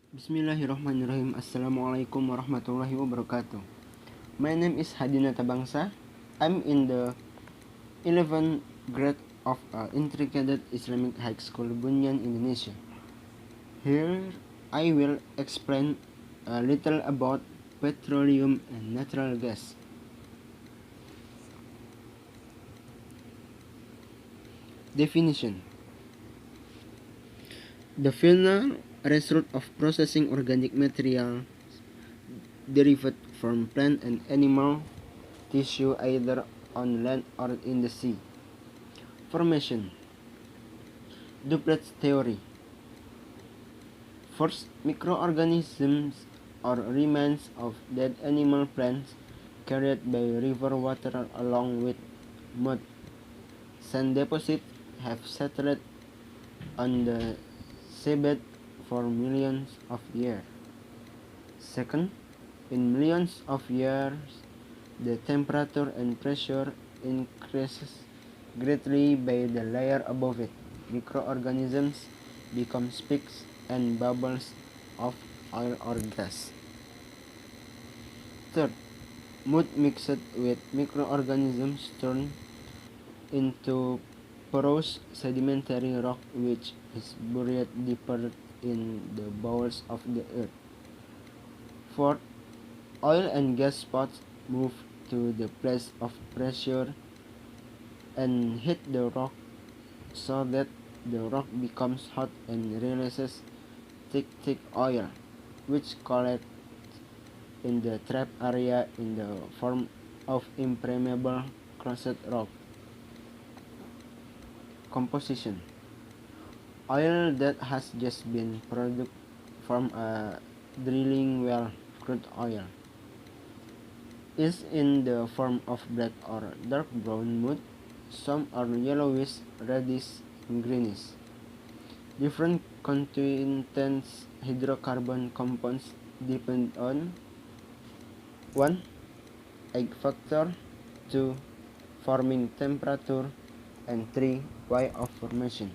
Bismillahirrahmanirrahim. Assalamualaikum warahmatullahi wabarakatuh. My name is Hadinata Bangsa. I'm in the 11th grade of Integrated Islamic High School, BUNYAN, Indonesia. Here I will explain a little about petroleum and natural gas. Definition: the final result of processing organic material derived from plant and animal tissue either on land or in the sea. Formation: duplet theory. First, microorganisms or remains of dead animal plants carried by river water along with mud sand deposits have settled on the seabed for millions of years. Second, in millions of years, the temperature and pressure increases greatly by the layer above it. Microorganisms become peaks and bubbles of oil or gas. Third, mud mixed with microorganisms turn into porous sedimentary rock which is buried deeper in the bowels of the earth. Fourth, oil and gas spots move to the place of pressure and hit the rock so that the rock becomes hot and releases thick oil, which collects in the trap area in the form of impermeable crusted rock. Composition: oil that has just been produced from a drilling well, crude oil, is in the form of black or dark brown mud. Some are yellowish, reddish, and greenish. Different constituents hydrocarbon compounds depend on 1. Egg factor, 2. Forming temperature, and 3. Way of formation.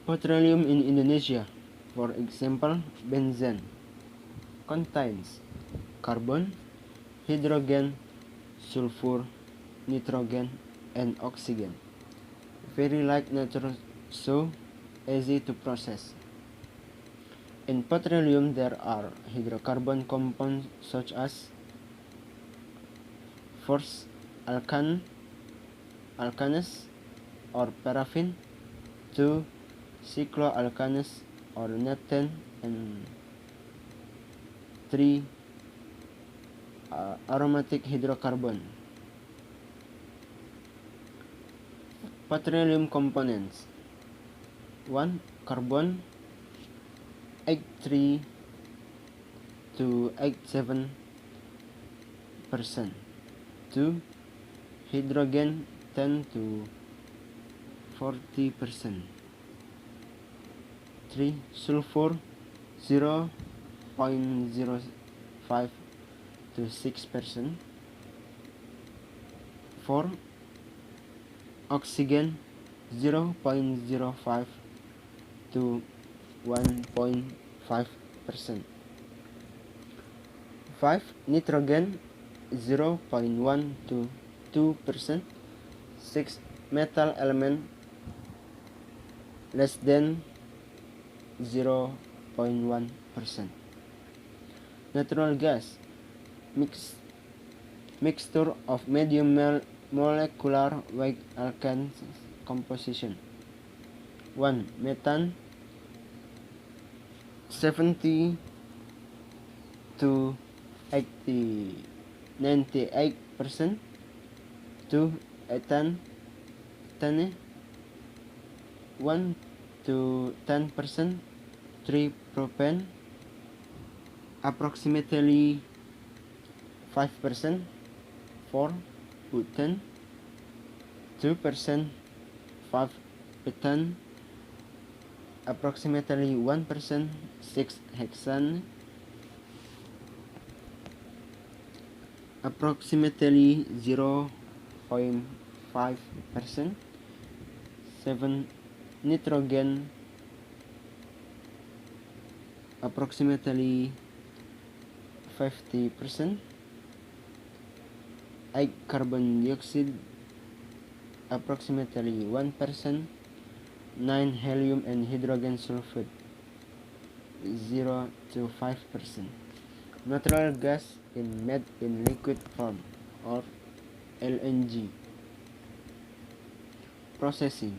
Petroleum in Indonesia, for example, benzene, contains carbon, hydrogen, sulfur, nitrogen, and oxygen. Very like nature, so easy to process. In petroleum, there are hydrocarbon compounds such as first, alkanes or paraffin, 2. cycloalkanes or naphthalene, and 3. Aromatic hydrocarbon. Petroleum components: 1. Carbon 83 to 87%. 2. Hydrogen 10 to 40%. 3. Sulfur 0.05 to 6%. 4. Oxygen 0.05 to 1.5%. 5. Nitrogen 0.1 to 2%. 6. Metal element less than 0.1%. Natural gas mixture of medium molecular weight alkanes composition. 1. Methane 70 to 98%. 2. Ethane 1 to 10%. 3. Propane approximately 5%. 4. Butane 2%. 5. Ethane approximately 1%. 6. Hexane approximately 0.5%. 7. Nitrogen approximately 50%, 8 carbon dioxide approximately 1%, 9 helium and hydrogen sulfide 0 to 5%. Natural gas made in liquid form or LNG. Processing.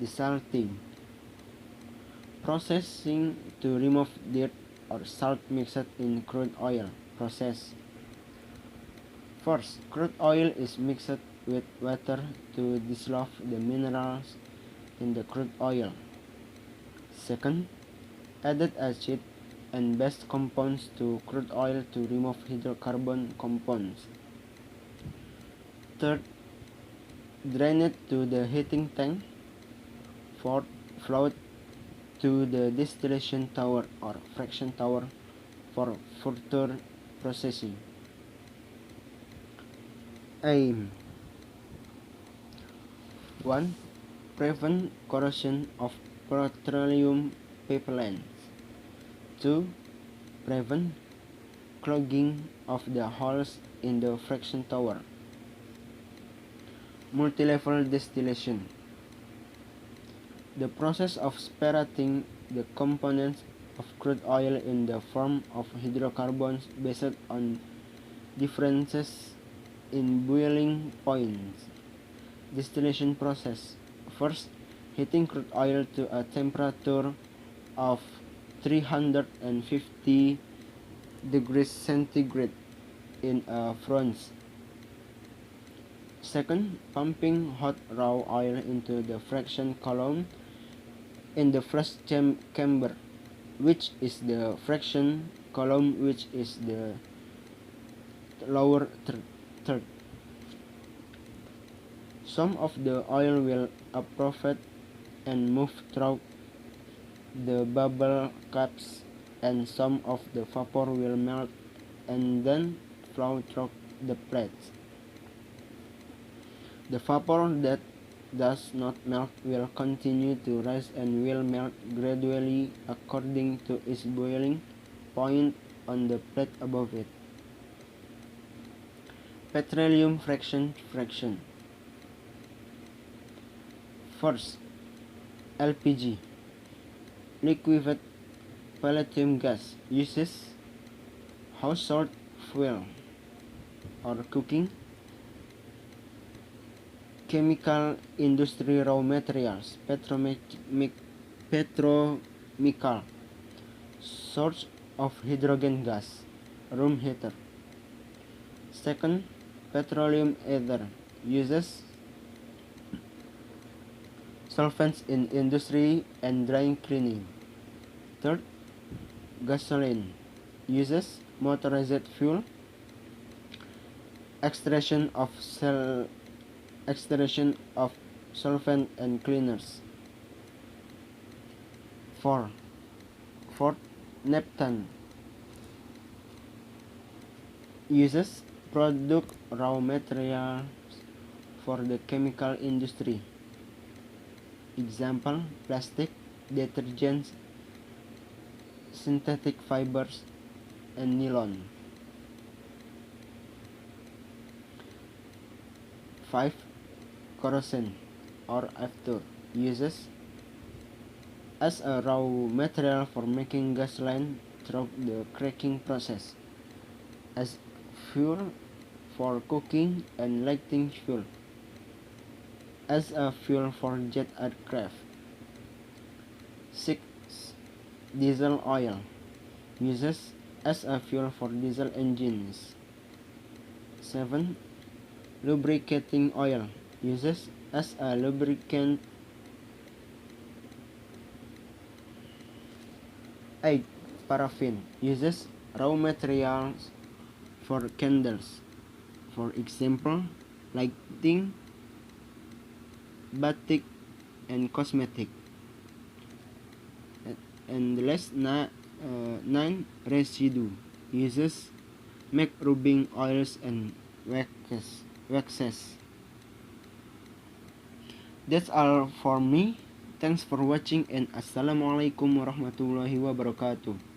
Desalting. Processing to remove dirt or salt mixed in crude oil. Process. First, crude oil is mixed with water to dissolve the minerals in the crude oil. Second, added acid and base compounds to crude oil to remove hydrocarbon compounds. Third, drain it to the heating tank. Fourth, flow it to the distillation tower or fraction tower for further processing. Aim 1. Prevent corrosion of petroleum pipelines. 2. Prevent clogging of the holes in the fraction tower. Multilevel distillation. The process of separating the components of crude oil in the form of hydrocarbons based on differences in boiling points. Distillation process. First, heating crude oil to a temperature of 350 degrees centigrade in a furnace. Second, pumping hot raw oil into the fraction column in the first chamber, which is the fraction column, which is the lower third. Some of the oil will evaporate and move through the bubble caps, and some of the vapor will melt and then flow through the plates. The vapor that does not melt will continue to rise and will melt gradually according to its boiling point on the plate above it. Petroleum fraction. First, LPG, liquefied petroleum gas, uses household fuel or cooking, chemical industry raw materials, petrochemical, source of hydrogen gas, room heater. Second, petroleum ether, uses solvents in industry and dry cleaning. Third, gasoline, uses motorized fuel, extraction of solvent and cleaners. Fourth, naphtha, uses product raw materials for the chemical industry. Example, plastic, detergents, synthetic fibers, and nylon. 5. Kerosene or after, uses as a raw material for making gasoline through the cracking process, as fuel for cooking and lighting fuel, as a fuel for jet aircraft. 6. Diesel oil, uses as a fuel for diesel engines. 7. Lubricating oil, uses as a lubricant. 8. Paraffin, uses raw materials for candles, for example, lighting, batik, and cosmetic. And the last 9. Residue, uses make rubbing oils and waxes. That's all for me. Thanks for watching and assalamualaikum warahmatullahi wabarakatuh.